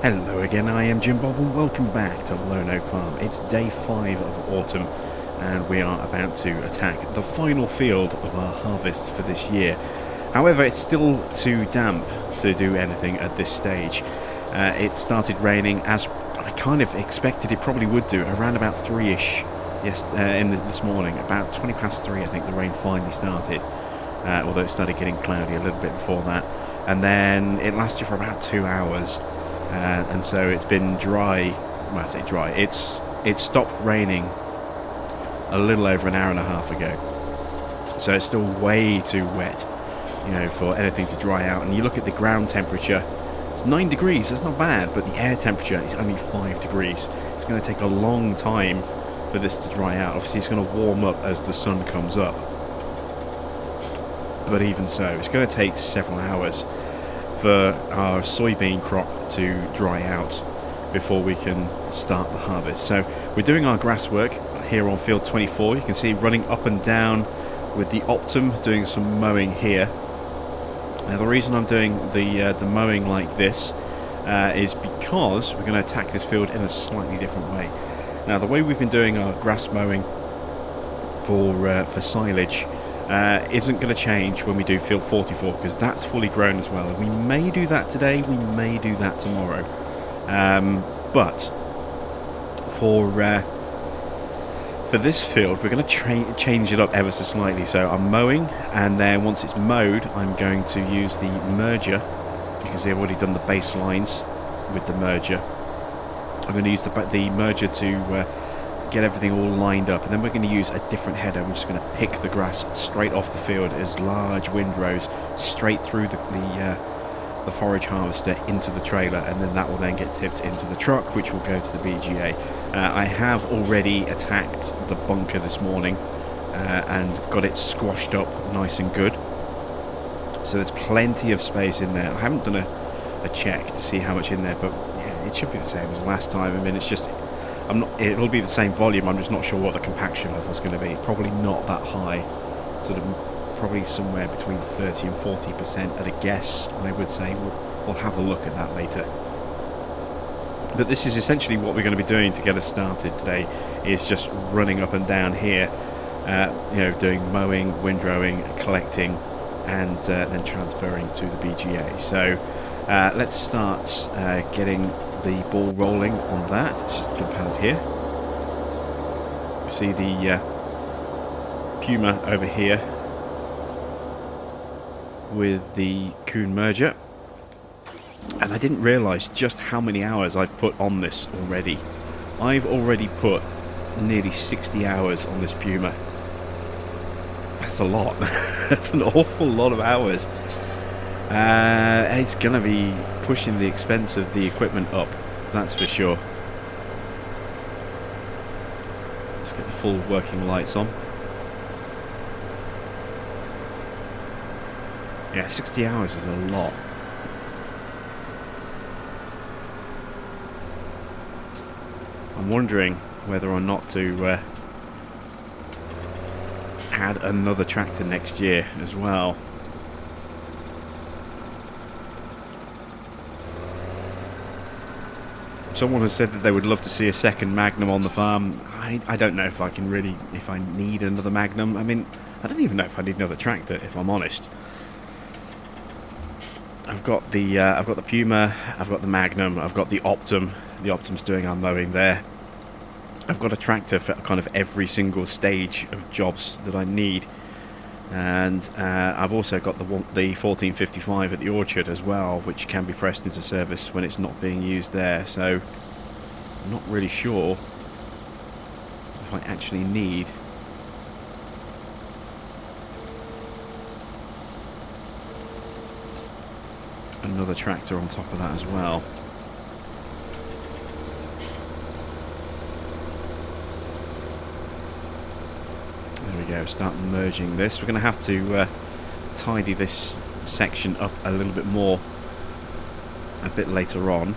Hello again, I am Jim Bob and welcome back to Lone Oak Farm. It's day 5 of autumn and we are about to attack the final field of our harvest for this year. However, it's still too damp to do anything at this stage. It started raining as I kind of expected it probably would do, around about 3ish this morning. About 20 past 3 I think the rain finally started, although it started getting cloudy a little bit before that. And then it lasted for about 2 hours. And so it's been dry. Well, I say dry. It stopped raining a little over an hour and a half ago. So it's still way too wet, you know, for anything to dry out. And you look at the ground temperature, it's 9 degrees. That's not bad, but the air temperature is only 5 degrees. It's going to take a long time for this to dry out. Obviously, it's going to warm up as the sun comes up. But even so, it's going to take several hours for our soybean crop to dry out before we can start the harvest. So we're doing our grass work here on field 24. You can see running up and down with the Optum, doing some mowing here. Now the reason I'm doing the mowing like this is because we're going to attack this field in a slightly different way. Now the way we've been doing our grass mowing for silage isn't going to change when we do field 44, because that's fully grown as well. And we may do that today, we may do that tomorrow, but for this field we're going to change it up ever so slightly. So I'm mowing, and then once it's mowed I'm going to use the merger. You can see I've already done the baselines with the merger. I'm going to use the merger to get everything all lined up, and then we're going to use a different header. We're just going to pick the grass straight off the field as large windrows straight through the forage harvester into the trailer, and then that will then get tipped into the truck, which will go to the BGA. I have already attacked the bunker this morning and got it squashed up nice and good, so there's plenty of space in there. I haven't done a check to see how much in there, but yeah, it should be the same as last time. I mean, it's just it'll be the same volume. I'm just not sure what the compaction level is going to be. Probably not that high. Sort of probably somewhere between 30 and 40% at a guess, I would say. We'll have a look at that later. But this is essentially what we're going to be doing to get us started today, is just running up and down here, you know, doing mowing, windrowing, collecting, and then transferring to the BGA. So let's start getting the ball rolling on that. Let's just jump out of here. You see the Puma over here with the Kuhn merger, and I didn't realise just how many hours I've put on this already. I've already put nearly 60 hours on this Puma. That's a lot. That's an awful lot of hours. It's going to be pushing the expense of the equipment up, that's for sure. Let's get the full working lights on. Yeah, 60 hours is a lot. I'm wondering whether or not to add another tractor next year as well. Someone has said that they would love to see a second Magnum on the farm. I don't know if I can really, if I need another Magnum. I mean, I don't even know if I need another tractor, if I'm honest. I've got the Puma, I've got the Magnum, I've got the Optum. The Optum's doing our mowing there. I've got a tractor for kind of every single stage of jobs that I need. And I've also got the 1455 at the orchard as well, which can be pressed into service when it's not being used there. So I'm not really sure if I actually need another tractor on top of that as well. There we go, start merging this. We're going to have to tidy this section up a little bit more a bit later on,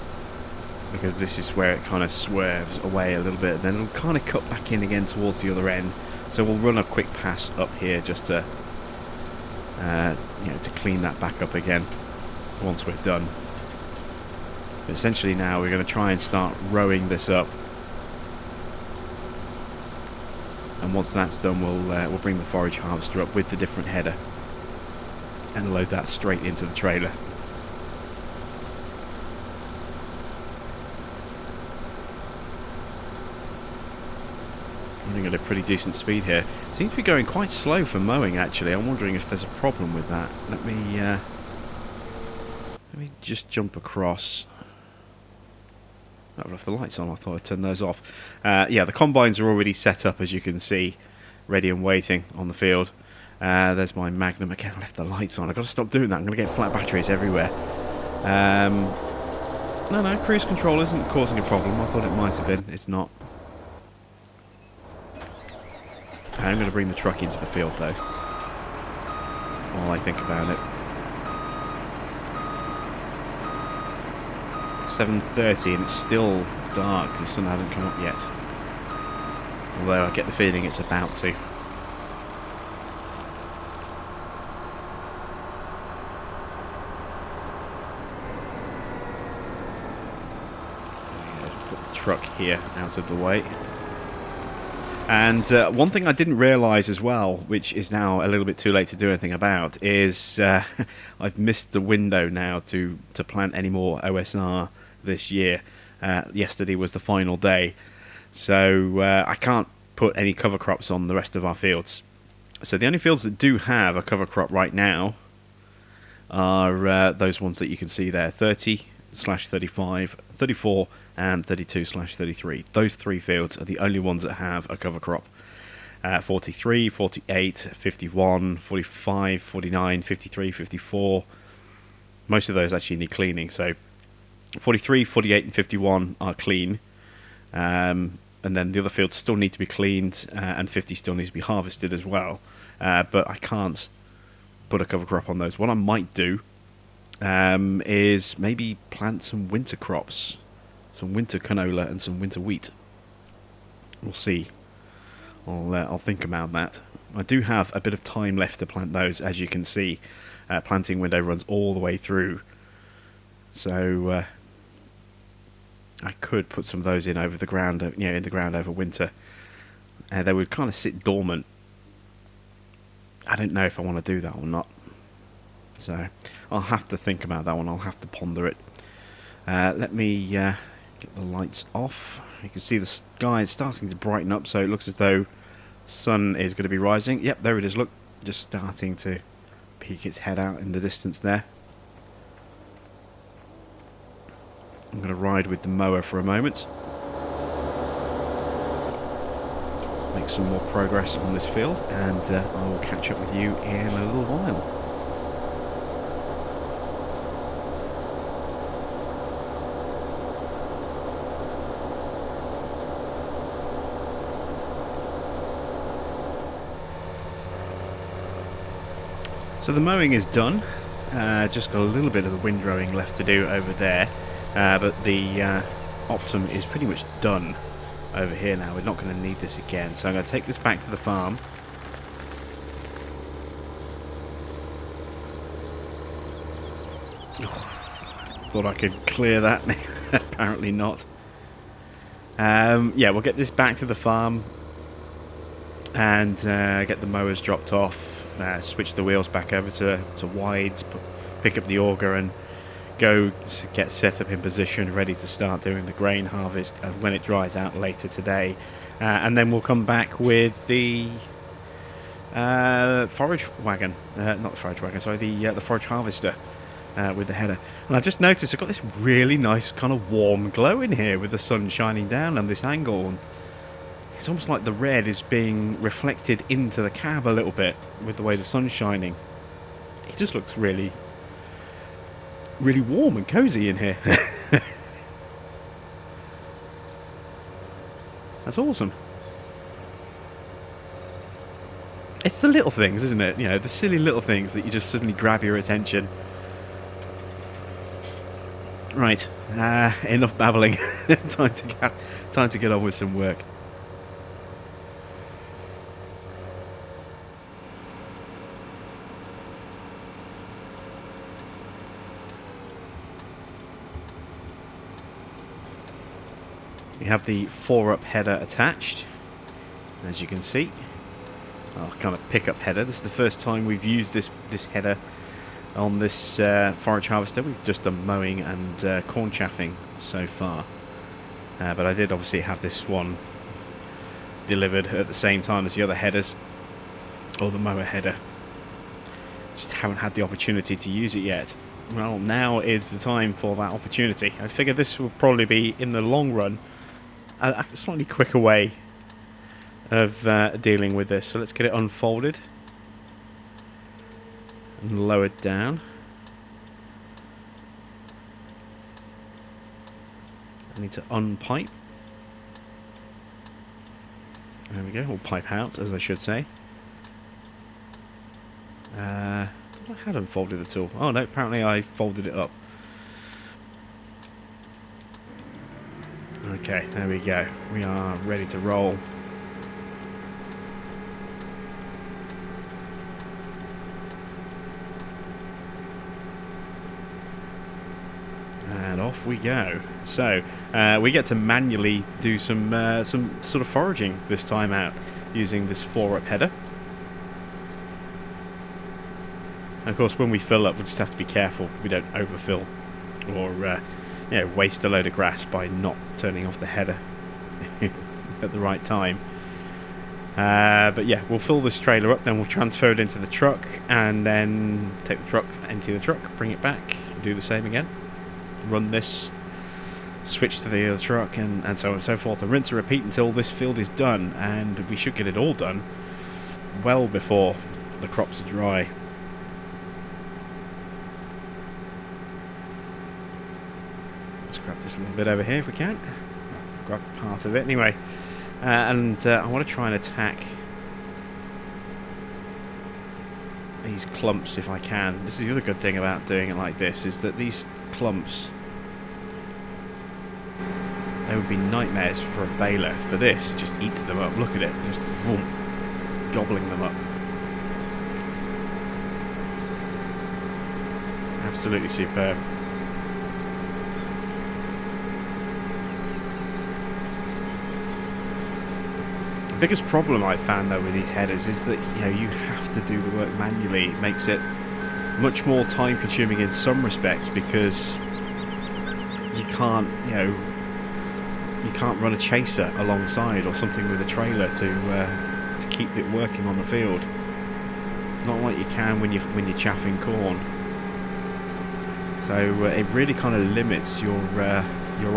because this is where it kind of swerves away a little bit, and then it'll kind of cut back in again towards the other end. So we'll run a quick pass up here just to you know, to clean that back up again once we're done. But essentially now we're going to try and start rowing this up. And once that's done, we'll bring the forage harvester up with the different header and load that straight into the trailer. Running at a pretty decent speed here. Seems to be going quite slow for mowing, actually. I'm wondering if there's a problem with that. Let me just jump across. I've left the lights on. I thought I'd turn those off. Yeah, the combines are already set up, as you can see, ready and waiting on the field. There's my Magnum. Again, I left the lights on. I've got to stop doing that. I'm going to get flat batteries everywhere. No, cruise control isn't causing a problem. I thought it might have been. It's not. I'm going to bring the truck into the field, though, while I think about it. 7:30 and it's still dark. The sun hasn't come up yet. Although I get the feeling it's about to. Put the truck here out of the way. And one thing I didn't realise as well, which is now a little bit too late to do anything about, is I've missed the window now to plant any more OSR this year. Yesterday was the final day, so I can't put any cover crops on the rest of our fields. So the only fields that do have a cover crop right now are those ones that you can see there, 30/35, 34 and 32/33. Those three fields are the only ones that have a cover crop. 43, 48, 51, 45, 49, 53, 54. Most of those actually need cleaning. So 43, 48 and 51 are clean. And then the other fields still need to be cleaned, and 50 still needs to be harvested as well. But I can't put a cover crop on those. What I might do is maybe plant some winter crops. Some winter canola and some winter wheat. We'll see. I'll think about that. I do have a bit of time left to plant those, as you can see. Planting window runs all the way through. So I could put some of those in over the ground, in the ground over winter. They would kind of sit dormant. I don't know if I want to do that or not. So I'll have to think about that one. I'll have to ponder it. Let me get the lights off. You can see the sky is starting to brighten up, so it looks as though the sun is going to be rising. Yep, there it is. Look, just starting to peek its head out in the distance there. I'm going to ride with the mower for a moment. Make some more progress on this field, and I will catch up with you in a little while. So the mowing is done. Just got a little bit of the windrowing left to do over there, but the Optum is pretty much done over here now. We're not going to need this again, so I'm going to take this back to the farm. Thought I could clear that. Apparently not. Yeah, we'll get this back to the farm and get the mowers dropped off. Switch the wheels back over to wides, pick up the auger and go get set up in position, ready to start doing the grain harvest when it dries out later today. And then we'll come back with the forage wagon, not the forage wagon, sorry, the forage harvester with the header. And I just noticed I've got this really nice kind of warm glow in here with the sun shining down on this angle. And it's almost like the red is being reflected into the cab a little bit with the way the sun's shining. It just looks really, really warm and cozy in here. That's awesome. It's the little things, isn't it? You know, the silly little things that you just suddenly grab your attention. Right, enough babbling. time to get on with some work. have the 4-up header attached, as you can see. Kind of pickup header. This is the first time we've used this header on this forage harvester. We've just done mowing and corn chaffing so far, but I did obviously have this one delivered at the same time as the other headers, or the mower header. Just haven't had the opportunity to use it yet. Well, now is the time for that opportunity. I figure this will probably be, in the long run, a slightly quicker way of dealing with this. So let's get it unfolded and lowered down. I need to unpipe. There we go, or pipe out, as I should say. I had unfolded the tool. Oh no, apparently I folded it up. Okay, there we go. We are ready to roll. And off we go. So we get to manually do some sort of foraging this time out using this 4-up header. And of course, when we fill up, we just have to be careful we don't overfill or waste a load of grass by not turning off the header at the right time. But yeah, we'll fill this trailer up, then we'll transfer it into the truck, and then take the truck, empty the truck, bring it back, do the same again. Run this, switch to the other truck, and so on and so forth, and rinse and repeat until this field is done, and we should get it all done well before the crops are dry. Let's grab this little bit over here if we can. Grab part of it anyway, and I want to try and attack these clumps if I can. This is the other good thing about doing it like this, is that these clumps, they would be nightmares for a baler. For this, it just eats them up. Look at it, just vroom, gobbling them up. Absolutely superb. The biggest problem I found though with these headers is that you have to do the work manually. It makes it much more time consuming in some respects, because you can't run a chaser alongside or something with a trailer to keep it working on the field. Not like you can when you're chaffing corn. So it really kind of limits your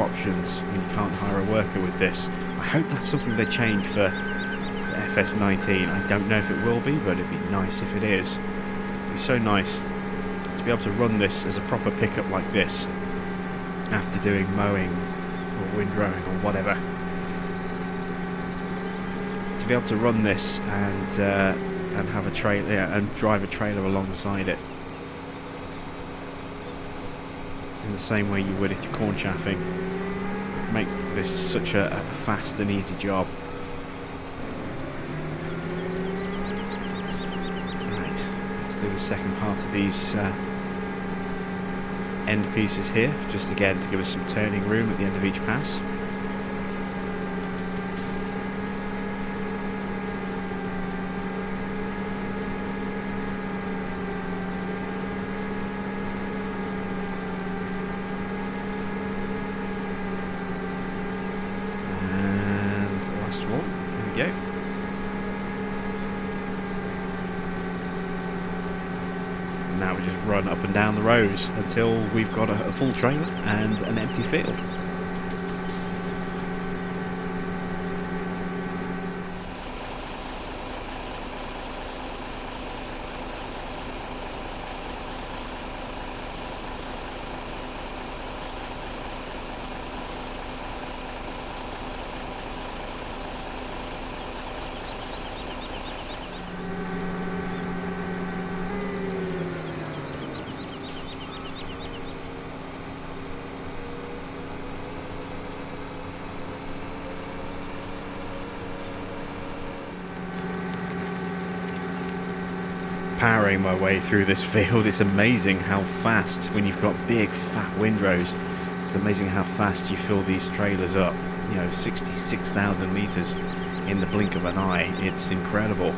options when you can't hire a worker with this. I hope that's something they change for the FS19. I don't know if it will be, but it'd be nice if it is. It'd be so nice to be able to run this as a proper pickup like this after doing mowing or windrowing or whatever. To be able to run this and have a trailer, and drive a trailer alongside it in the same way you would if you're corn chaffing. Make this such a fast and easy job. Right, let's do the second part of these end pieces here, just again to give us some turning room at the end of each pass. Now we just run up and down the rows until we've got a full trailer and an empty field. Powering my way through this field. It's amazing how fast, when you've got big fat windrows, it's amazing how fast you fill these trailers up. you know, 66,000 litres in the blink of an eye. It's incredible.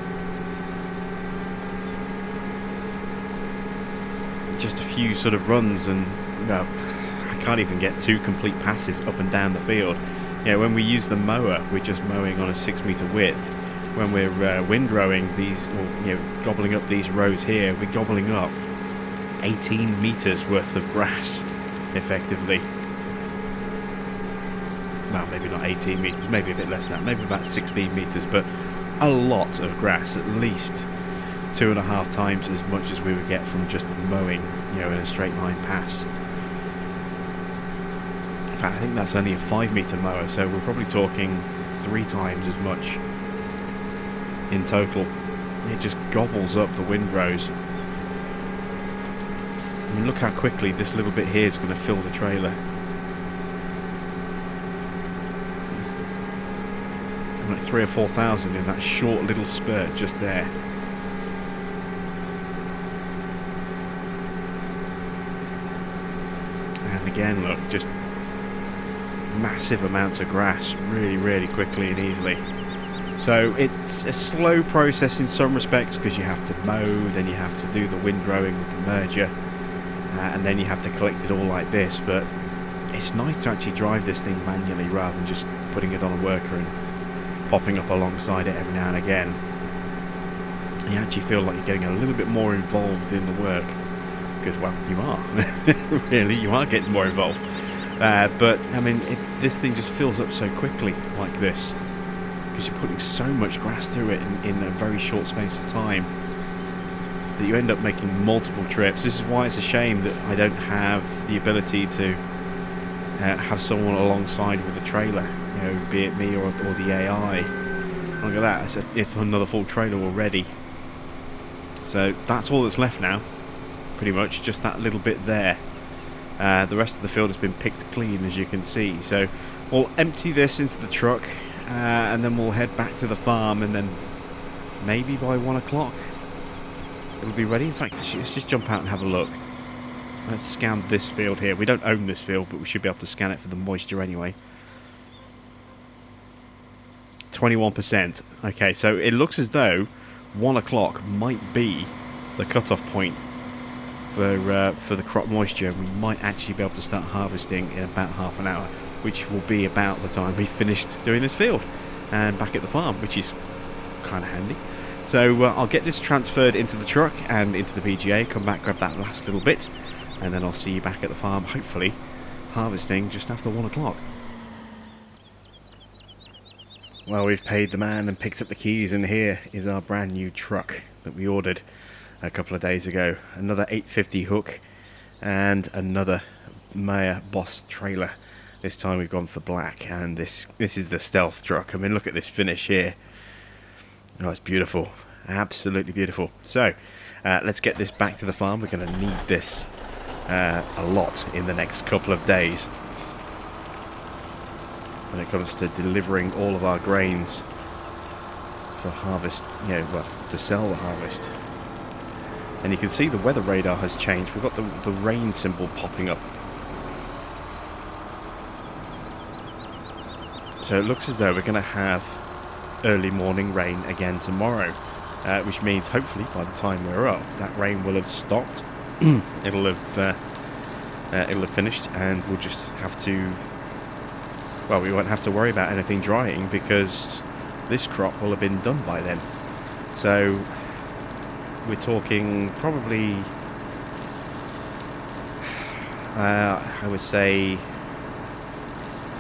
Just a few sort of runs and, well, I can't even get 2 complete passes up and down the field. You know, when we use the mower, we're just mowing on a 6-metre width. When we're windrowing these, or, you know, gobbling up these rows here, we're gobbling up 18 metres worth of grass, effectively. Well, maybe not 18 metres, maybe a bit less than that, maybe about 16 metres, but a lot of grass, at least 2.5 times as much as we would get from just mowing, you know, in a straight line pass. In fact, I think that's only a 5-metre mower, so we're probably talking 3 times as much in total. It just gobbles up the windrows. I mean, look how quickly this little bit here is going to fill the trailer. Like 3,000 or 4,000 in that short little spurt just there. And again, look, just massive amounts of grass really, really quickly and easily. So it's a slow process in some respects because you have to mow, then you have to do the windrowing with the merger, and then you have to collect it all like this. But it's nice to actually drive this thing manually rather than just putting it on a worker and popping up alongside it every now and again. You actually feel like you're getting a little bit more involved in the work because, well, you are. Really, you are getting more involved. But, I mean, this thing just fills up so quickly like this because you're putting so much grass through it in a very short space of time that you end up making multiple trips. This is why it's a shame that I don't have the ability to have someone alongside with a trailer, you know, be it me or the AI. Look at that, it's another full trailer already. So that's all that's left now, pretty much, just that little bit there. The rest of the field has been picked clean, as you can see. So we'll empty this into the truck, and then we'll head back to the farm, and then maybe by 1 o'clock it'll be ready. In fact, let's just jump out and have a look. Let's scan this field here. We don't own this field, but we should be able to scan it for the moisture anyway. 21%. Okay, so it looks as though 1 o'clock might be the cut-off point for the crop moisture. We might actually be able to start harvesting in about half an hour, which will be about the time we finished doing this field and back at the farm, which is kind of handy. So I'll get this transferred into the truck and into the PGA, come back, grab that last little bit, and then I'll see you back at the farm, hopefully harvesting just after 1 o'clock. Well, we've paid the man and picked up the keys, and here is our brand new truck that we ordered a couple of days ago. Another 850 hook and another Meyer Boss trailer. This time we've gone for black, and this is the stealth truck. I mean, look at this finish here. Oh, it's beautiful, absolutely beautiful. So let's get this back to the farm. We're going to need this a lot in the next couple of days when it comes to delivering all of our grains for harvest, you know, well, to sell the harvest. And you can see the weather radar has changed. We've got the rain symbol popping up. So it looks as though we're going to have early morning rain again tomorrow, which means hopefully by the time we're up, that rain will have stopped. It'll have finished, and we'll just have to, well, we won't have to worry about anything drying because this crop will have been done by then. So we're talking probably, I would say,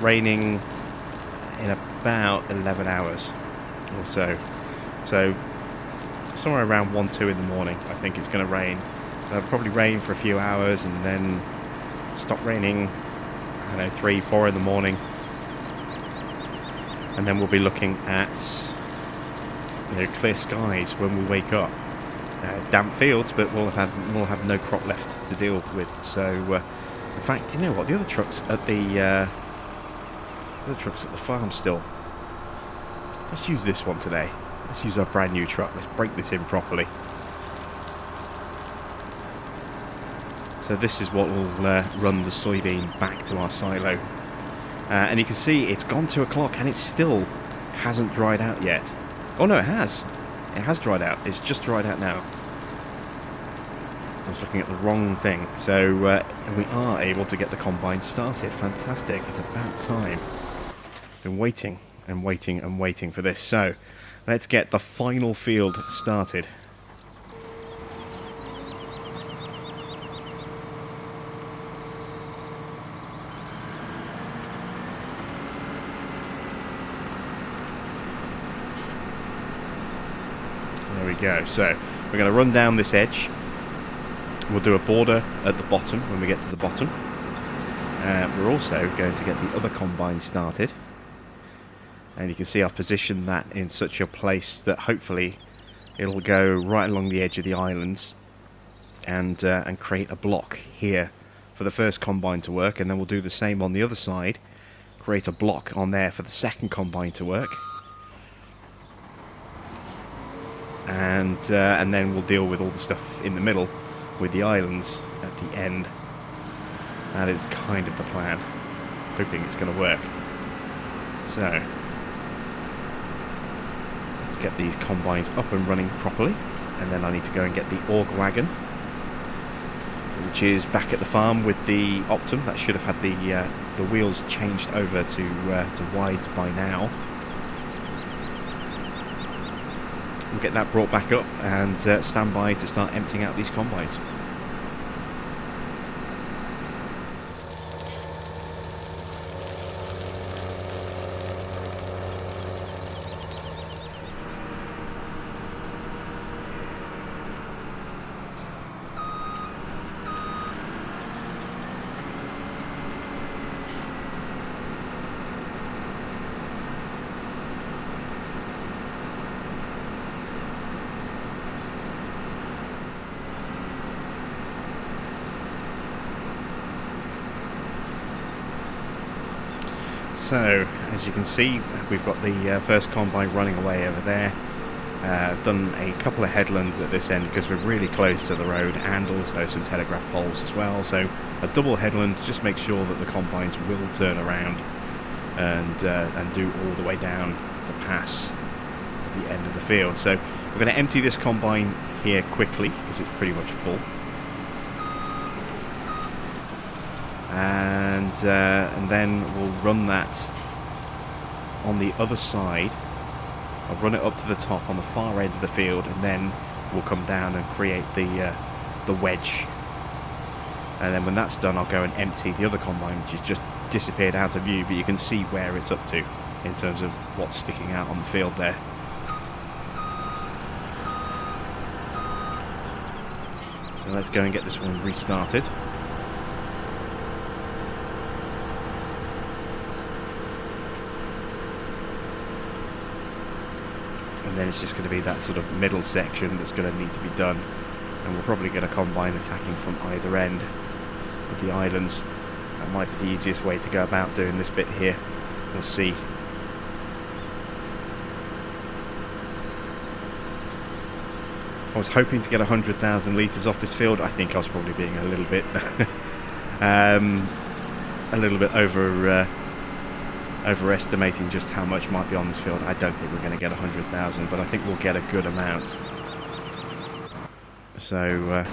raining in about 11 hours or so. So somewhere around 1-2 in the morning, I think it's going to rain. It'll probably rain for a few hours and then stop raining, I don't know, 3-4 in the morning. And then we'll be looking at, you know, clear skies when we wake up. Damp fields, but we'll have no crop left to deal with. So, in fact, you know what? The other trucks at the farm still. Let's use this one today. Let's use our brand new truck. Let's break this in properly. So this is what will run the soybean back to our silo. And you can see it's gone 2 o'clock and it still hasn't dried out yet. Oh no, it has. It has dried out. It's just dried out now. I was looking at the wrong thing. So we are able to get the combine started. Fantastic. It's about time. Been waiting and waiting and waiting for this. So let's get the final field started. There we go. So we're going to run down this edge. We'll do a border at the bottom when we get to the bottom. We're also going to get the other combine started. And you can see I've positioned that in such a place that hopefully it'll go right along the edge of the islands and create a block here for the first combine to work. And then we'll do the same on the other side. Create a block on there for the second combine to work. And then we'll deal with all the stuff in the middle with the islands at the end. That is kind of the plan. Hoping it's going to work. So let's get these combines up and running properly, and then I need to go and get the org wagon, which is back at the farm with the Optum. That should have had the wheels changed over to wides by now. We'll get that brought back up and stand by to start emptying out these combines. So, as you can see, we've got the first combine running away over there. I've done a couple of headlands at this end because we're really close to the road, and also some telegraph poles as well. So a double headland just makes sure that the combines will turn around and do all the way down the pass at the end of the field. So we're going to empty this combine here quickly because it's pretty much full. And then we'll run that on the other side. I'll run it up to the top on the far end of the field, and then we'll come down and create the wedge. And then when that's done, I'll go and empty the other combine, which has just disappeared out of view, but you can see where it's up to in terms of what's sticking out on the field there. So let's go and get this one restarted. And then it's just going to be that sort of middle section that's going to need to be done, and we'll probably get a combine attacking from either end of the islands. That might be the easiest way to go about doing this bit here. We'll see. I was hoping to get 100,000 litres off this field. I think I was probably being a little bit overestimating just how much might be on this field. I don't think we're going to get 100,000, but I think we'll get a good amount. So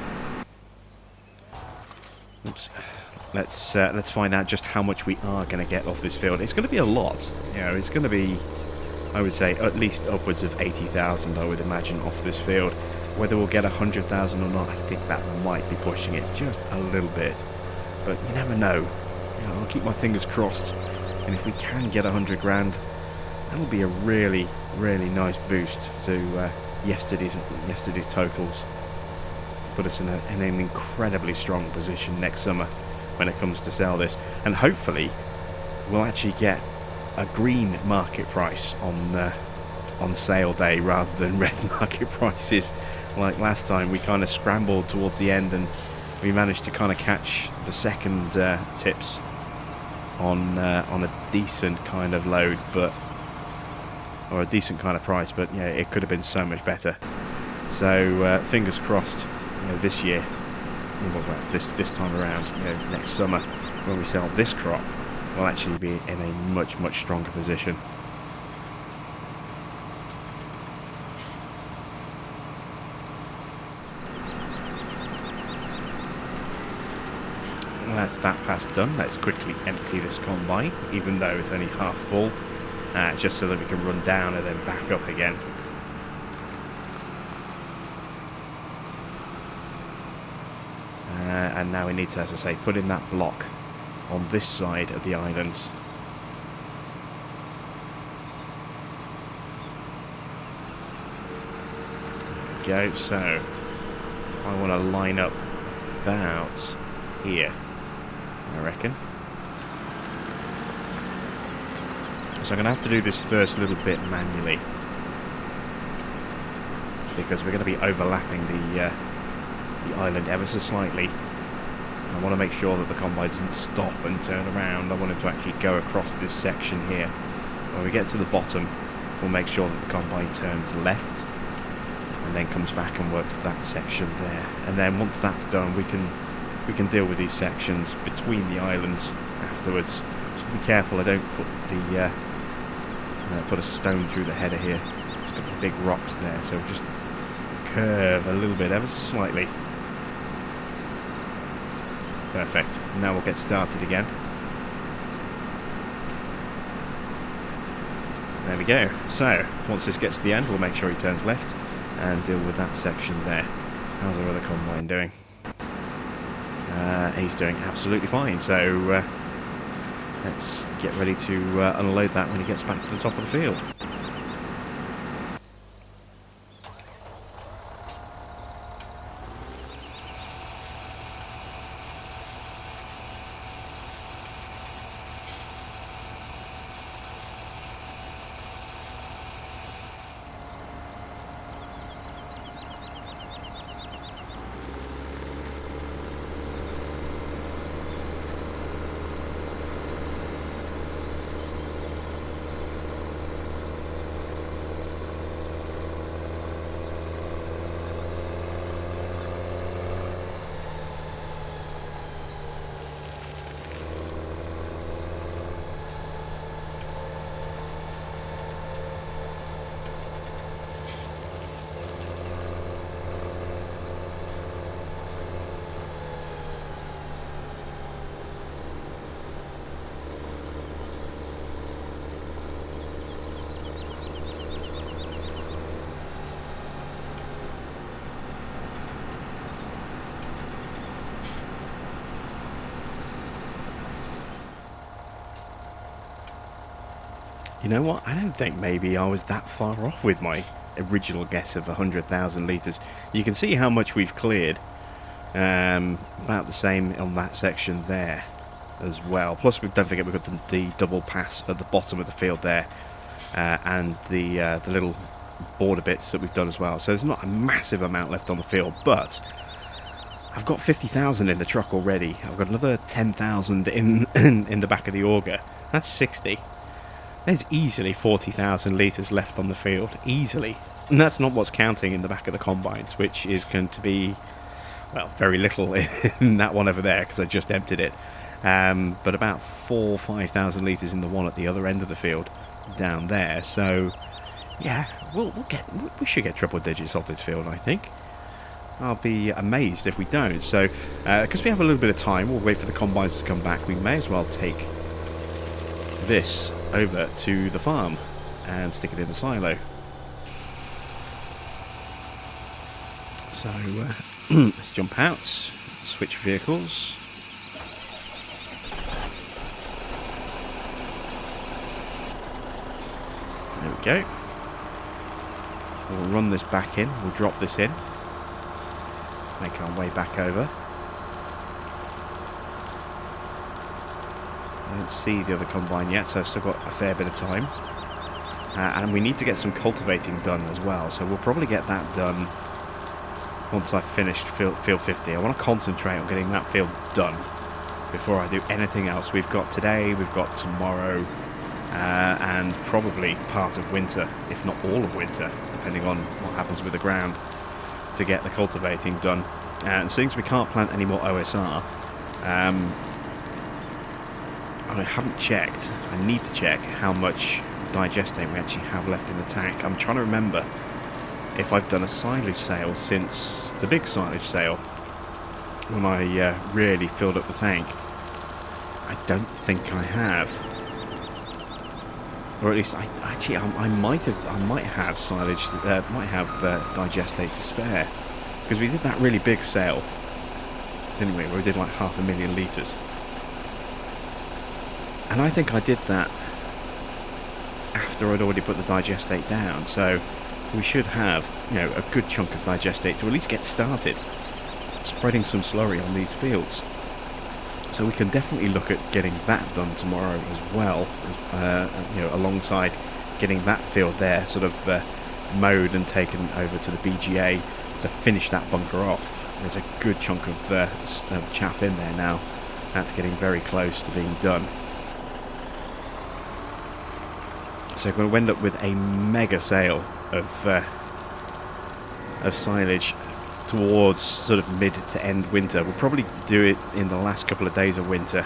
let's find out just how much we are going to get off this field. It's going to be a lot. You know, it's going to be, I would say, at least upwards of 80,000, I would imagine, off this field. Whether we'll get 100,000 or not, I think that might be pushing it just a little bit. But you never know. You know, I'll keep my fingers crossed. And if we can get 100 grand, that will be a really, really nice boost to yesterday's totals. Put us in an incredibly strong position next summer when it comes to sell this. And hopefully we'll actually get a green market price on sale day rather than red market prices. Like last time, we kind of scrambled towards the end and we managed to kind of catch the second tips on a decent kind of load, or a decent kind of price, but yeah, it could have been so much better. So fingers crossed, you know, this year, well, this time around, you know, next summer when we sell this crop, we'll actually be in a much, much stronger position. That's that pass done. Let's quickly empty this combine, even though it's only half full, just so that we can run down and then back up again. And now we need to, as I say, put in that block on this side of the islands. There we go. So I want to line up about here, I reckon. So I'm going to have to do this first little bit manually, because we're going to be overlapping the island ever so slightly. I want to make sure that the combine doesn't stop and turn around. I want it to actually go across this section here. When we get to the bottom, we'll make sure that the combine turns left and then comes back and works that section there. And then once that's done, we can deal with these sections between the islands afterwards. Just be careful I don't put the put a stone through the header here. It's got the big rocks there, so just curve a little bit ever so slightly. Perfect. Now we'll get started again. There we go. So once this gets to the end, we'll make sure he turns left and deal with that section there. How's our other combine doing? He's doing absolutely fine, so let's get ready to unload that when he gets back to the top of the field. You know what? I don't think maybe I was that far off with my original guess of 100,000 litres. You can see how much we've cleared. About the same on that section there as well. Plus, don't forget we've got the double pass at the bottom of the field there, and the little border bits that we've done as well. So there's not a massive amount left on the field, but I've got 50,000 in the truck already. I've got another 10,000 in the back of the auger. That's 60. There's easily 40,000 litres left on the field, easily. And that's not what's counting in the back of the combines, which is going to be, well, very little in that one over there, because I just emptied it. But about 4,000 or 5,000 litres in the one at the other end of the field, down there. So, yeah, we should get triple digits off this field, I think. I'll be amazed if we don't. So, because we have a little bit of time, we'll wait for the combines to come back. We may as well take this over to the farm and stick it in the silo. So let's jump out, switch vehicles. There we go. We'll run this back in, we'll drop this in, make our way back over. I don't see the other combine yet, so I've still got a fair bit of time. And we need to get some cultivating done as well, so we'll probably get that done once I've finished field 50. I want to concentrate on getting that field done before I do anything else. We've got today, we've got tomorrow, and probably part of winter, if not all of winter, depending on what happens with the ground, to get the cultivating done. And since we can't plant any more OSR, I haven't checked. I need to check how much digestate we actually have left in the tank. I'm trying to remember if I've done a silage sale since the big silage sale when I really filled up the tank. I don't think I have, or at least I might have silage, might have digestate to spare, because we did that really big sale, didn't we? Where we did like 500,000 litres, and I think I did that after I'd already put the digestate down. So we should have, you know, a good chunk of digestate to at least get started spreading some slurry on these fields. So we can definitely look at getting that done tomorrow as well, you know, alongside getting that field there sort of mowed and taken over to the BGA to finish that bunker off. There's a good chunk of chaff in there now. That's getting very close to being done. So we're going to end up with a mega sale of silage towards sort of mid to end winter. We'll probably do it in the last couple of days of winter.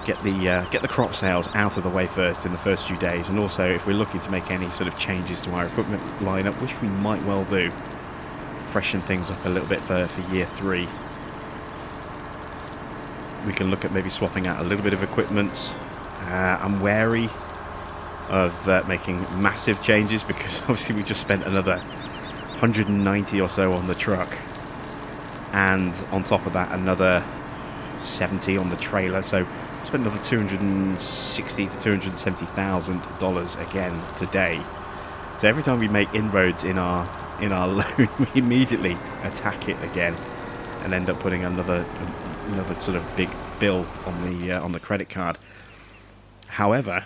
Get the crop sales out of the way first in the first few days, and also if we're looking to make any sort of changes to our equipment lineup, which we might well do, freshen things up a little bit for year 3. We can look at maybe swapping out a little bit of equipment. I'm wary of making massive changes because obviously we just spent another 190 or so on the truck, and on top of that another 70 on the trailer, so spent another $260,000 to $270,000 again today. So every time we make inroads in our loan, we immediately attack it again and end up putting another sort of big bill on the credit card. However,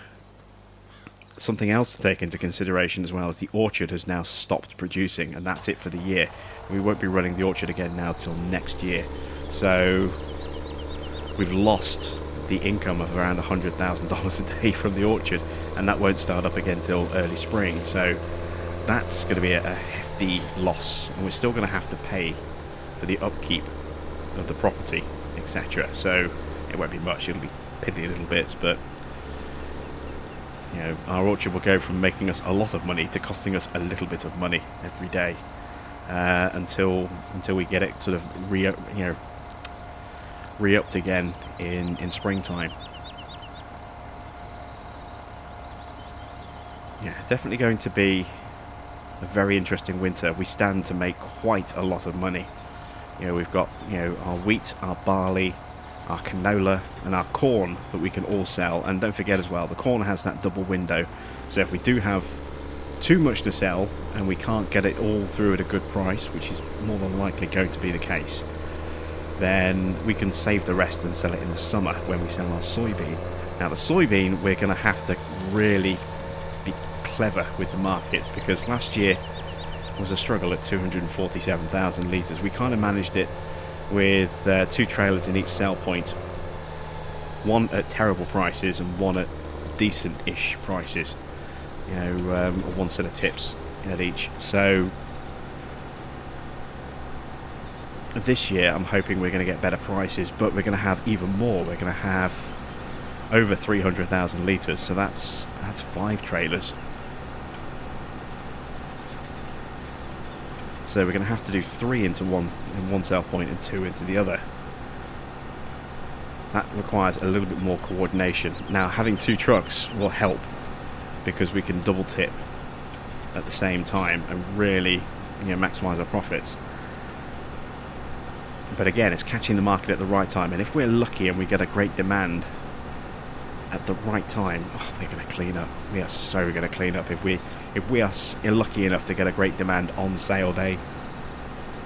something else to take into consideration as well is the orchard has now stopped producing, and that's it for the year. We won't be running the orchard again now till next year. So we've lost the income of around $100,000 a day from the orchard, and that won't start up again till early spring. So that's going to be a hefty loss, and we're still going to have to pay for the upkeep of the property, etc. So it won't be much, it'll be piddly little bits, but you know, our orchard will go from making us a lot of money to costing us a little bit of money every day until we get it sort of re-upped again in springtime. Yeah, definitely going to be a very interesting winter. We stand to make quite a lot of money. You know, we've got, you know, our wheat, our barley, our canola and our corn that we can all sell. And don't forget as well, the corn has that double window, so if we do have too much to sell and we can't get it all through at a good price, which is more than likely going to be the case, then we can save the rest and sell it in the summer when we sell our soybean. Now the soybean, we're going to have to really be clever with the markets, because last year was a struggle at 247,000 litres. We kind of managed it with 2 trailers in each sell point, one at terrible prices and one at decent-ish prices, you know, one set of tips at each. So this year I'm hoping we're going to get better prices, but we're going to have even more. We're going to have over 300,000 litres, so that's 5 trailers. So we're going to have to do 3 into one sell point and 2 into the other. That requires a little bit more coordination. Now having 2 trucks will help, because we can double tip at the same time and really, you know, maximise our profits. But again, it's catching the market at the right time, and if we're lucky and we get a great demand at the right time, oh, we're going to clean up. We are so going to clean up if we are lucky enough to get a great demand on sale day.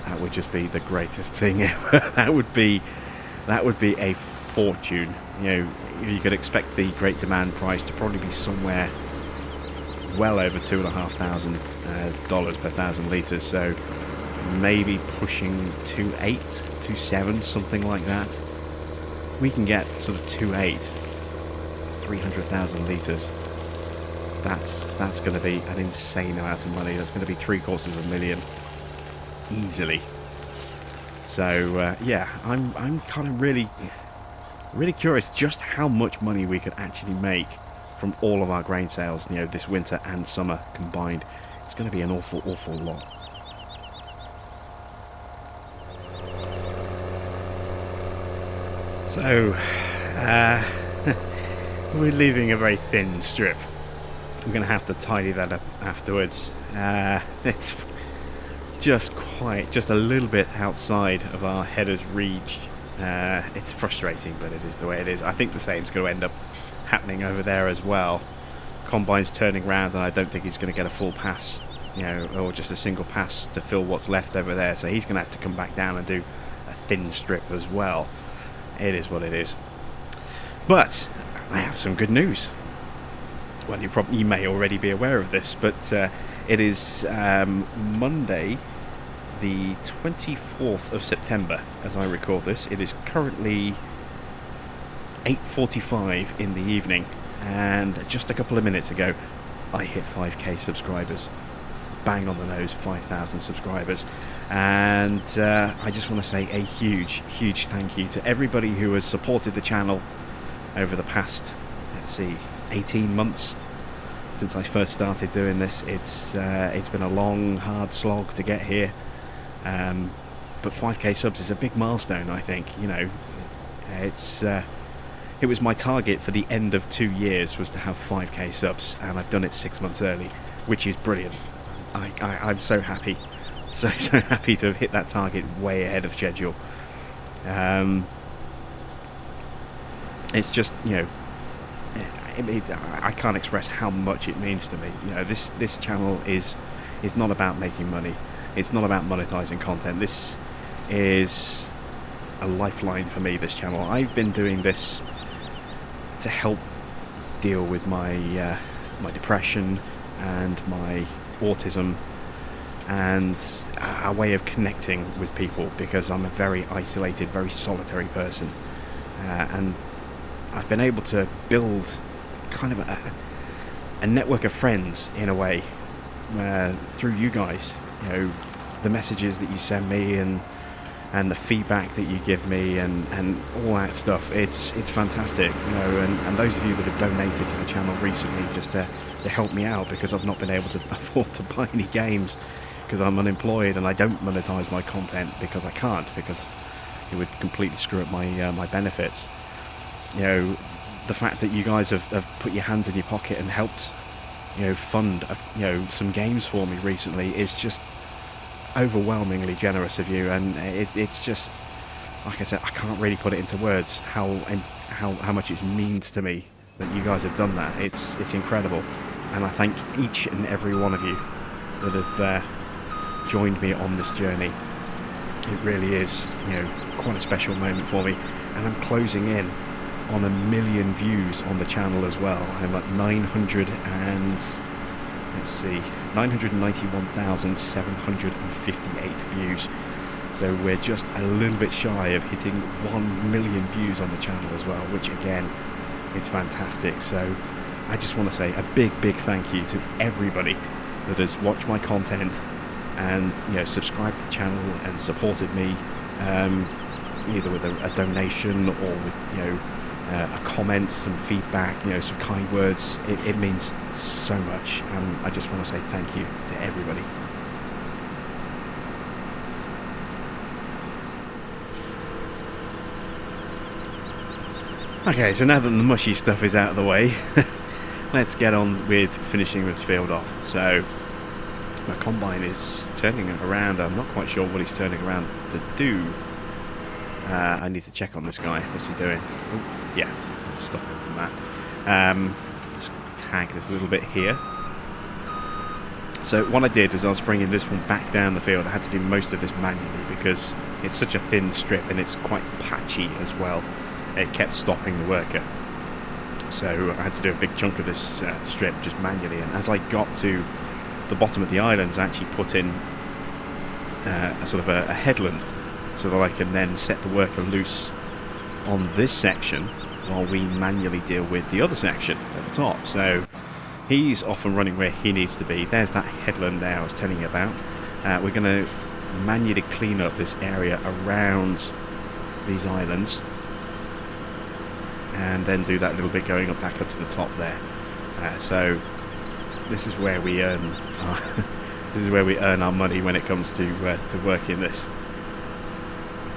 That would just be the greatest thing ever. that would be a fortune. You know, you could expect the great demand price to probably be somewhere well over $2,500 per 1,000 litres. So maybe pushing 2.8, 2.7, something like that. We can get sort of 2.8, 300,000 litres. That's going to be an insane amount of money. That's going to be $750,000 easily. So yeah, I'm kind of really Really curious just how much money we could actually make from all of our grain sales, you know, this winter and summer combined. It's going to be an awful, awful lot. So, we're leaving a very thin strip. I'm going to have to tidy that up afterwards. It's just a little bit outside of our header's reach. It's frustrating, but it is the way it is. I think the same's going to end up happening over there as well. Combine's turning around, and I don't think he's going to get a full pass, you know, or just a single pass to fill what's left over there. So he's going to have to come back down and do a thin strip as well. It is what it is. But I have some good news. Well, you may already be aware of this, but it is Monday, the 24th of September, as I record this. It is currently 8:45 in the evening, and just a couple of minutes ago I hit 5k subscribers. Bang on the nose, 5,000 subscribers. And I just want to say a huge thank you to everybody who has supported the channel over the past, let's see, 18 months since I first started doing this. It's been a long, hard slog to get here, but 5k subs is a big milestone, I think. You know, it was my target for the end of 2 years was to have 5k subs, and I've done it 6 months early, which is brilliant. I'm so happy, so happy to have hit that target way ahead of schedule. It's just, you know, I can't express how much it means to me. You know, this channel is not about making money. It's not about monetizing content. This is a lifeline for me, this channel. I've been doing this to help deal with my my depression and my autism, and a way of connecting with people, because I'm a very isolated, very solitary person, and I've been able to build kind of a network of friends in a way through you guys. You know, the messages that you send me and the feedback that you give me and all that stuff, it's fantastic, you know, and those of you that have donated to the channel recently just to help me out, because I've not been able to afford to buy any games because I'm unemployed and I don't monetize my content because I can't, because it would completely screw up my my benefits. You know, the fact that you guys have put your hands in your pocket and helped, you know, fund you know, some games for me recently is just overwhelmingly generous of you, and it's just, like I said, I can't really put it into words how much it means to me that you guys have done that. It's incredible, and I thank each and every one of you that have joined me on this journey. It really is, you know, quite a special moment for me, and I'm closing in on 1 million views on the channel as well. I'm at 991,758 views. So we're just a little bit shy of hitting 1 million views on the channel as well, which again is fantastic. So I just want to say a big thank you to everybody that has watched my content and, you know, subscribed to the channel and supported me, either with a donation or with, you know, a comment, some feedback, you know, some kind words. It means so much, and I just want to say thank you to everybody. Okay, so now that the mushy stuff is out of the way, let's get on with finishing this field off. So my combine is turning around. I'm not quite sure what he's turning around to do. I need to check on this guy. What's he doing? Oh, yeah, let's stop him from that. Let's tag this a little bit here. So what I did is I was bringing this one back down the field. I had to do most of this manually because it's such a thin strip and it's quite patchy as well. It kept stopping the worker. So I had to do a big chunk of this strip just manually. And as I got to the bottom of the islands, I actually put in a sort of a headland, so that I can then set the worker loose on this section while we manually deal with the other section at the top. So he's off and running where he needs to be. There's that headland there I was telling you about. We're going to manually clean up this area around these islands. and then do that little bit going up back up to the top there. So this is where we earn our money when it comes to working this,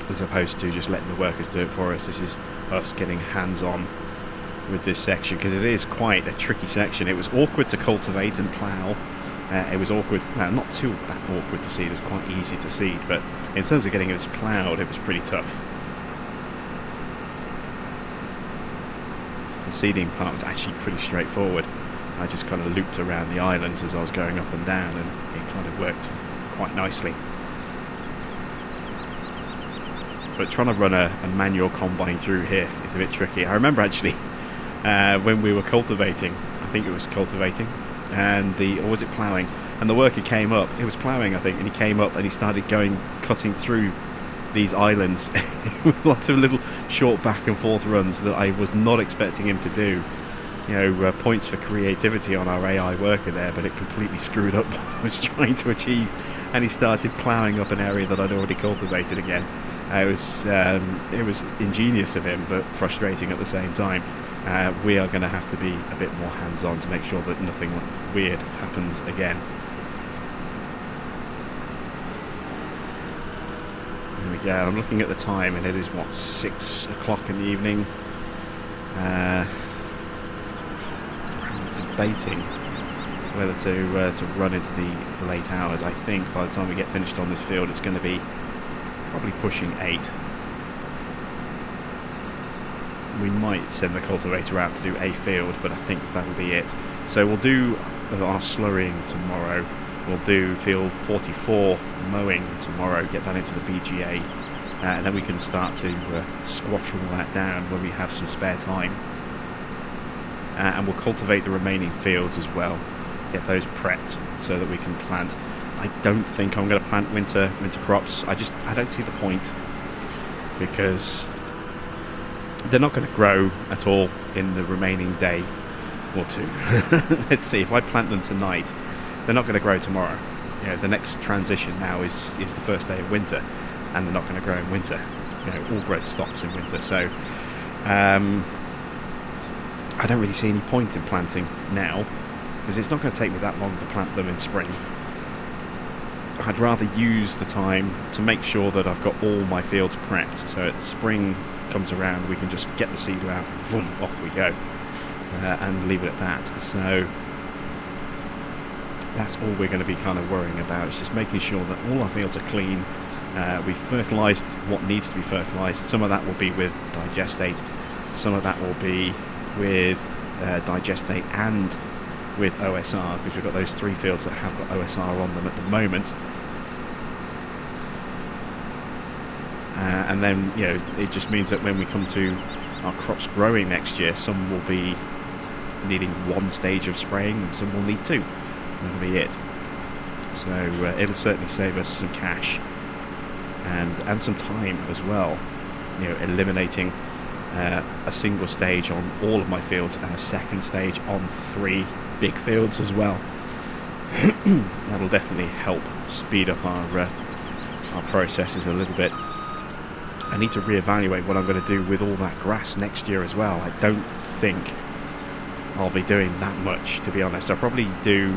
as opposed to just letting the workers do it for us. This is us getting hands-on with this section, because it is quite a tricky section. It was awkward to cultivate and plough. It was awkward, well, not too that awkward to seed, it was quite easy to seed, but in terms of getting this ploughed, it was pretty tough. The seeding part was actually pretty straightforward. I just kind of looped around the islands as I was going up and down, and it kind of worked quite nicely. But trying to run a manual combine through here is a bit tricky. I remember actually when we were cultivating, I think it was cultivating, and or was it ploughing? And the worker came up, it was ploughing I think, and he came up and he started cutting through these islands with lots of little short back and forth runs that I was not expecting him to do. Points for creativity on our AI worker there, but it completely screwed up what I was trying to achieve, and he started ploughing up an area that I'd already cultivated again. It was ingenious of him, but frustrating at the same time. We are going to have to be a bit more hands-on to make sure that nothing weird happens again. There we go. I'm looking at the time, and it is 6 o'clock in the evening. I'm debating whether to run into the late hours. I think by the time we get finished on this field, it's going to be probably pushing 8. We might send the cultivator out to do a field, but I think that'll be it. So we'll do our slurrying tomorrow. We'll do field 44 mowing tomorrow, get that into the BGA, and then we can start to squash all that down when we have some spare time. And we'll cultivate the remaining fields as well, get those prepped so that we can plant. I don't think I'm going to plant winter crops. I don't see the point, because they're not going to grow at all in the remaining day or two. Let's see, if I plant them tonight, they're not going to grow tomorrow. The next transition now is the first day of winter, and they're not going to grow in winter. All growth stops in winter. So I don't really see any point in planting now, because it's not going to take me that long to plant them in spring. I'd rather use the time to make sure that I've got all my fields prepped, so at spring comes around we can just get the seed out, boom, off we go, and leave it at that. So that's all we're going to be kind of worrying about, is just making sure that all our fields are clean. We've fertilised what needs to be fertilised. Some of that will be with digestate, some of that will be with digestate and with OSR, because we've got those 3 fields that have got OSR on them at the moment. And then, it just means that when we come to our crops growing next year, some will be needing 1 stage of spraying and some will need 2. That'll be it. So it'll certainly save us some cash and some time as well. Eliminating a single stage on all of my fields and a second stage on 3 big fields as well. That'll definitely help speed up our processes a little bit. I need to reevaluate what I'm going to do with all that grass next year as well. I don't think I'll be doing that much, to be honest. I'll probably do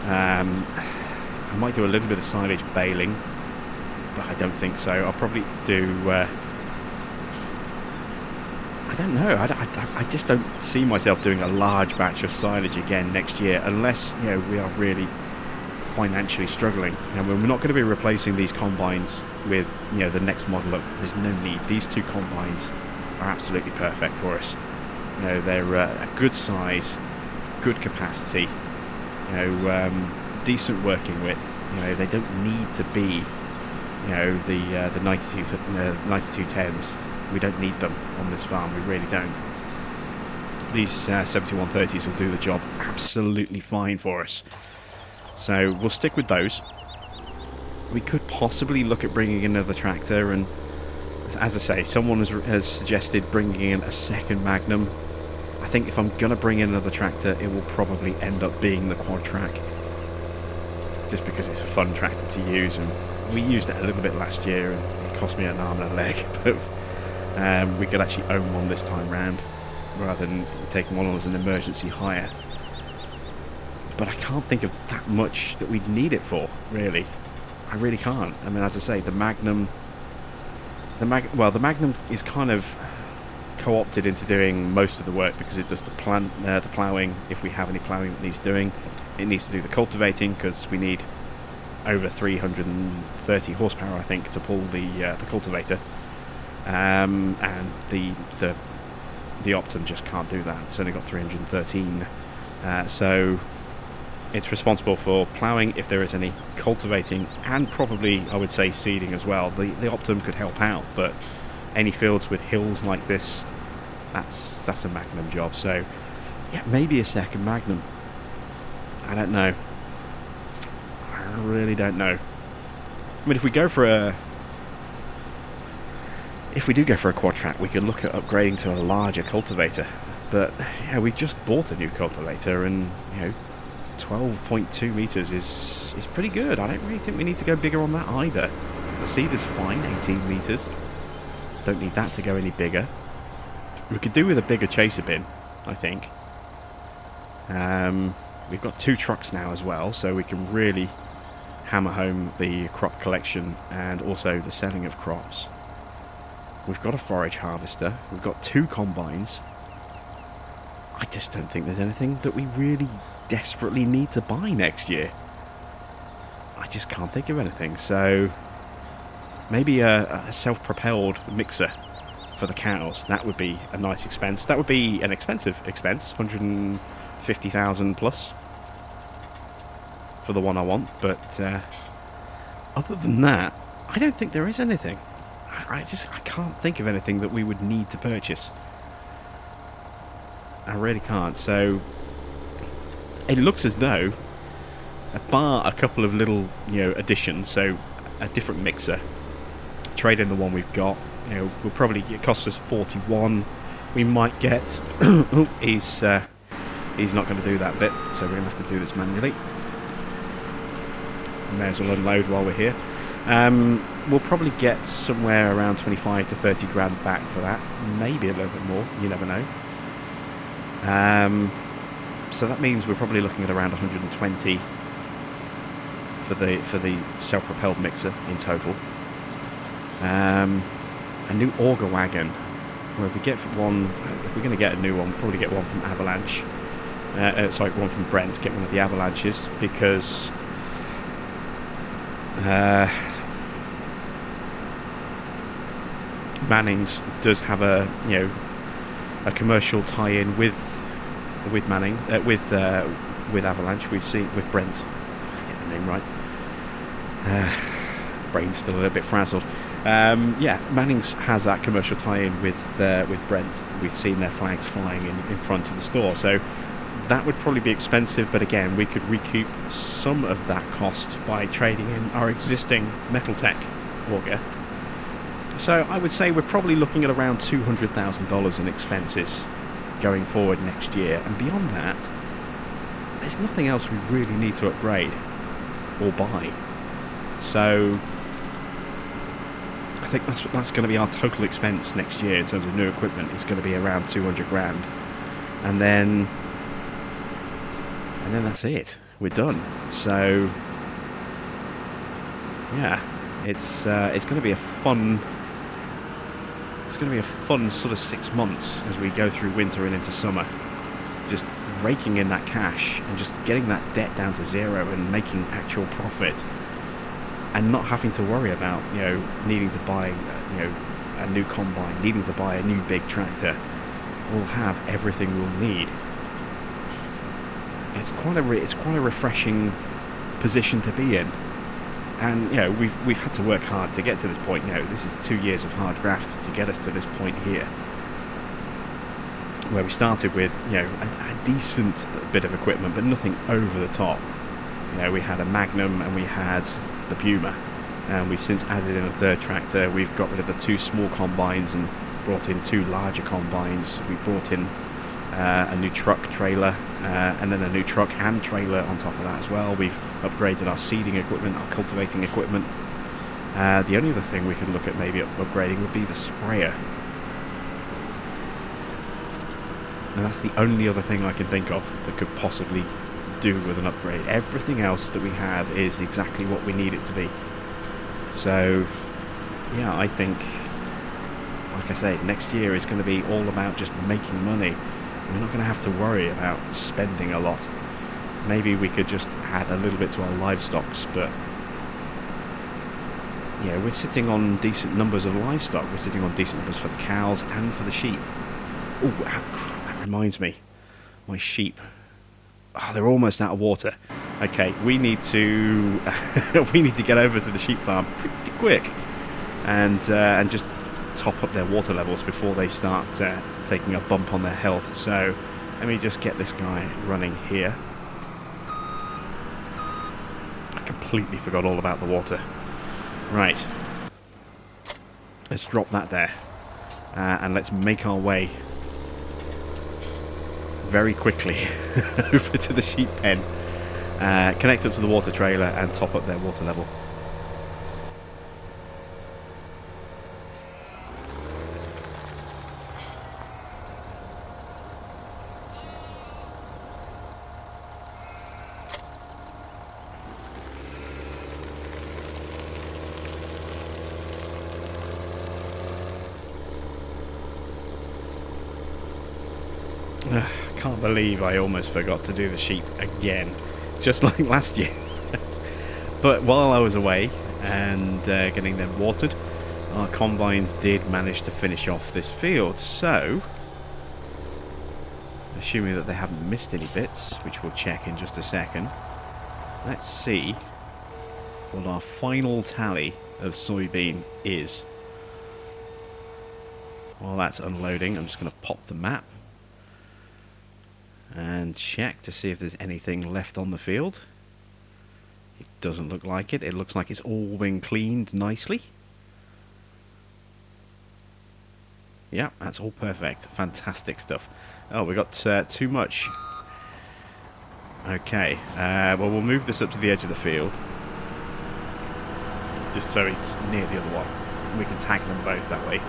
I might do a little bit of silage baling, but I don't think so. I'll probably do I don't know. I just don't see myself doing a large batch of silage again next year, unless we are really financially struggling. We're not going to be replacing these combines with the next model up. There's no need. These 2 combines are absolutely perfect for us. They're a good size, good capacity, decent working width. They don't need to be the 9210s. We don't need them on this farm. We really don't. These 7130s will do the job absolutely fine for us. So we'll stick with those. We could possibly look at bringing in another tractor, and as I say, someone has suggested bringing in a second Magnum. I think if I'm going to bring in another tractor, it will probably end up being the quad track, just because it's a fun tractor to use, and we used it a little bit last year and it cost me an arm and a leg, but We could actually own one this time round, rather than taking one on as an emergency hire. But I can't think of that much that we'd need it for, really. I really can't. I mean, as I say, the Magnum is kind of co-opted into doing most of the work because it does the ploughing, if we have any ploughing that needs doing. It needs to do the cultivating because we need over 330 horsepower, I think, to pull the cultivator. And the Optum just can't do that. It's only got 313. So it's responsible for ploughing if there is any, cultivating, and probably, I would say, seeding as well. The Optum could help out, but any fields with hills like this, that's a Magnum job. So yeah, maybe a second Magnum. I don't know. I really don't know. I mean, if we do go for a quad track, we could look at upgrading to a larger cultivator. But yeah, we just bought a new cultivator, and 12.2 meters is pretty good. I don't really think we need to go bigger on that either. The seed is fine, 18 meters. Don't need that to go any bigger. We could do with a bigger chaser bin, I think. We've got 2 trucks now as well, so we can really hammer home the crop collection and also the selling of crops. We've got a forage harvester. We've got 2 combines. I just don't think there's anything that we really desperately need to buy next year. I just can't think of anything. So maybe a self-propelled mixer for the cows. That would be a nice expense. That would be an expensive expense, 150,000 plus for the one I want. But other than that, I don't think there is anything. I can't think of anything that we would need to purchase. I really can't. So it looks as though, bar a couple of little additions, so a different mixer, trade in the one we've got, will probably, it costs us 41. We might get he's not going to do that bit, so we're going to have to do this manually. May as well unload while we're here. We'll probably get somewhere around 25 to 30 grand back for that, maybe a little bit more, you never know. So that means we're probably looking at around 120 for the self-propelled mixer in total. A new auger wagon. Well, if we get one, if we're going to get a new one, we'll probably get one from Avalanche. One from Brent. Get one of the Avalanches because Manning's does have a commercial tie-in with Manning, with Avalanche. We've seen with Brent. I get the name right. Brain's still a little bit frazzled. Manning's has that commercial tie-in with Brent. We've seen their flags flying in front of the store, so that would probably be expensive. But again, we could recoup some of that cost by trading in our existing Metaltech auger. So I would say we're probably looking at around $200,000 in expenses going forward next year, and beyond that, there's nothing else we really need to upgrade or buy. So I think that's going to be our total expense next year in terms of new equipment. It's going to be around 200 grand, and then that's it. We're done. So yeah, it's going to be a fun. It's going to be a fun sort of 6 months as we go through winter and into summer, just raking in that cash and just getting that debt down to zero and making actual profit, and not having to worry about needing to buy a new combine, needing to buy a new big tractor. We'll have everything we'll need. It's quite a refreshing position to be in. And we've had to work hard to get to this point. This is 2 years of hard graft to get us to this point here, where we started with a decent bit of equipment, but nothing over the top. We had a Magnum and we had the Puma, and we've since added in a third tractor. We've got rid of the 2 small combines and brought in 2 larger combines. We brought in a new truck trailer, and then a new truck and trailer on top of that as well. We've upgraded our seeding equipment, our cultivating equipment. The only other thing we could look at maybe upgrading would be the sprayer. And that's the only other thing I can think of that could possibly do with an upgrade. Everything else that we have is exactly what we need it to be. So, yeah, I think, like I say, next year is going to be all about just making money. We're not going to have to worry about spending a lot. Maybe we could just add a little bit to our livestock, but yeah, we're sitting on decent numbers of livestock. We're sitting on decent numbers for the cows and for the sheep. Oh, that reminds me, my sheep. Oh, they're almost out of water. Okay, we need to we need to get over to the sheep farm pretty quick, and just top up their water levels before they start taking a bump on their health. So let me just get this guy running here. I completely forgot all about the water. Right, let's drop that there, and let's make our way very quickly over to the sheep pen, connect up to the water trailer and top up their water level. Can't believe I almost forgot to do the sheep again, just like last year. But while I was away and getting them watered, our combines did manage to finish off this field. So, assuming that they haven't missed any bits, which we'll check in just a second, let's see what our final tally of soybean is. While that's unloading, I'm just going to pop the map and check to see if there's anything left on the field. It doesn't look like it. It looks like it's all been cleaned nicely. Yeah, that's all perfect. Fantastic stuff. Oh, we got too much. Okay, well, we'll move this up to the edge of the field, just so it's near the other one. We can tag them both that way.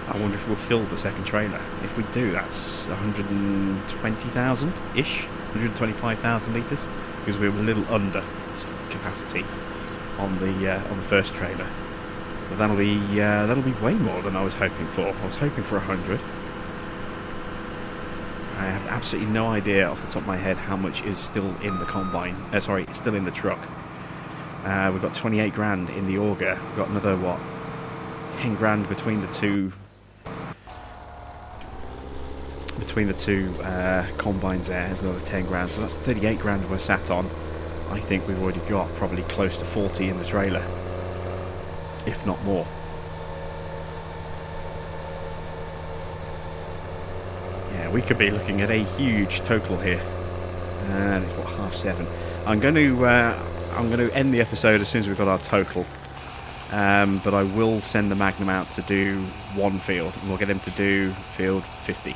I wonder if we'll fill the second trailer. If we do, that's 120,000-ish, 125,000 litres, because we were a little under capacity on the first trailer. But that'll be way more than I was hoping for. I was hoping for 100. I have absolutely no idea off the top of my head how much is still in the combine. Sorry, it's still in the truck. We've got 28 grand in the auger. We've got another, what, 10 grand between the two combines there. There's another 10 grand, so that's 38 grand we're sat on. I think we've already got probably close to 40 in the trailer, if not more. Yeah, we could be looking at a huge total here. And it's what, 7:30. I'm going to end the episode as soon as we've got our total. But I will send the Magnum out to do one field, and we'll get him to do field 50.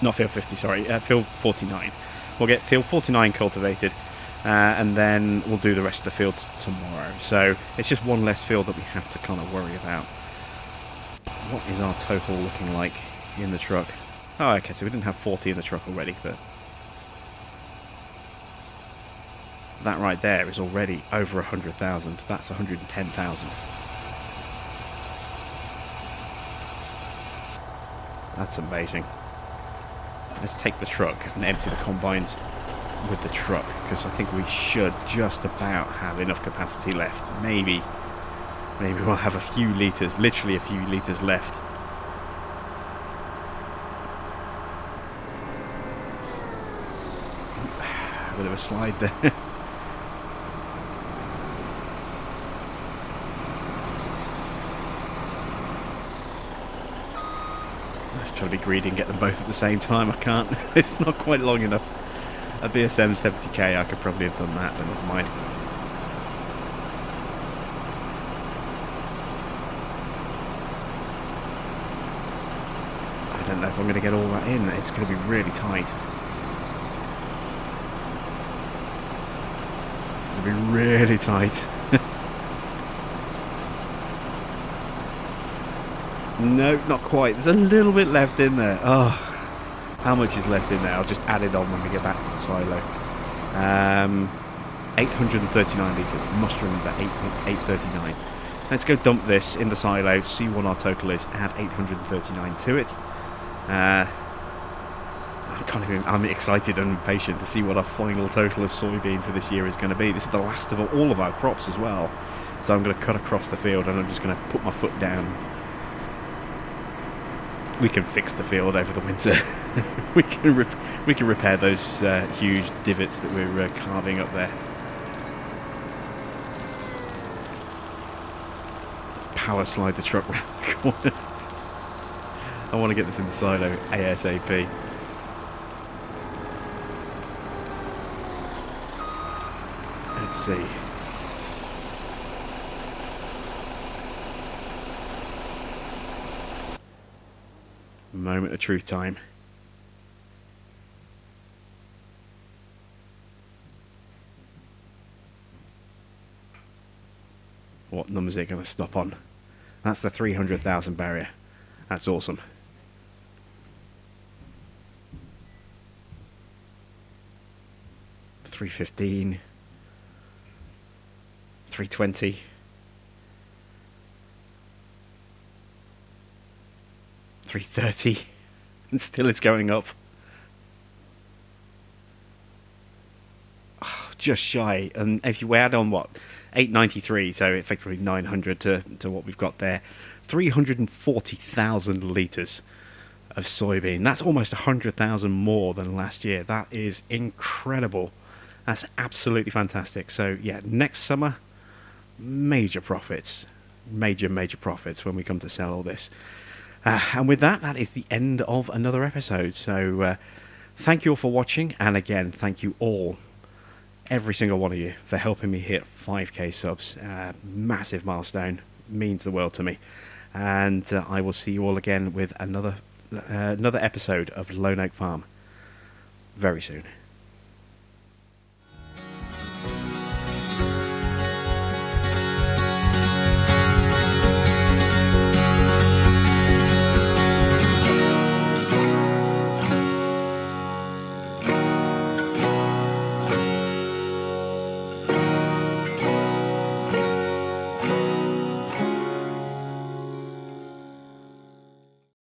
Not field 50, sorry, field 49. We'll get field 49 cultivated, and then we'll do the rest of the fields tomorrow. So it's just one less field that we have to kind of worry about. What is our total looking like in the truck? Oh, okay, so we didn't have 40 in the truck already, but that right there is already over 100,000. That's 110,000. That's amazing. Let's take the truck and empty the combines with the truck, because I think we should just about have enough capacity left. Maybe we'll have a few litres, literally a few litres left. A bit of a slide there. Trying to be greedy and get them both at the same time. I can't. It's not quite long enough. A FS17 I could probably have done that, but never mind. I don't know if I'm going to get all that in. It's going to be really tight. It's going to be really tight. No, not quite. There's a little bit left in there. Oh, how much is left in there? I'll just add it on when we get back to the silo. 839 litres. Must remember 839. Let's go dump this in the silo, see what our total is, add 839 to it. I'm excited and impatient to see what our final total of soybean for this year is going to be. This is the last of all of our crops as well. So I'm going to cut across the field and I'm just going to put my foot down. We can fix the field over the winter. we can repair those huge divots that we're carving up there. Power slide the truck round the corner. I want to get this in the silo ASAP. Let's see. Moment of truth time. What number is it going to stop on? That's the 300,000 barrier. That's awesome. $315, $320, $330, and still it's going up. Oh, just shy. And if you add on what, 893, so effectively 900 to what we've got there, 340,000 litres of soybean. That's almost 100,000 more than last year. That is incredible. That's absolutely fantastic. So yeah, next summer, major profits. Major profits when we come to sell all this. And with that, that is the end of another episode. So thank you all for watching. And again, thank you all, every single one of you, for helping me hit 5k subs. Massive milestone. Means the world to me. And I will see you all again with another episode of Lone Oak Farm very soon.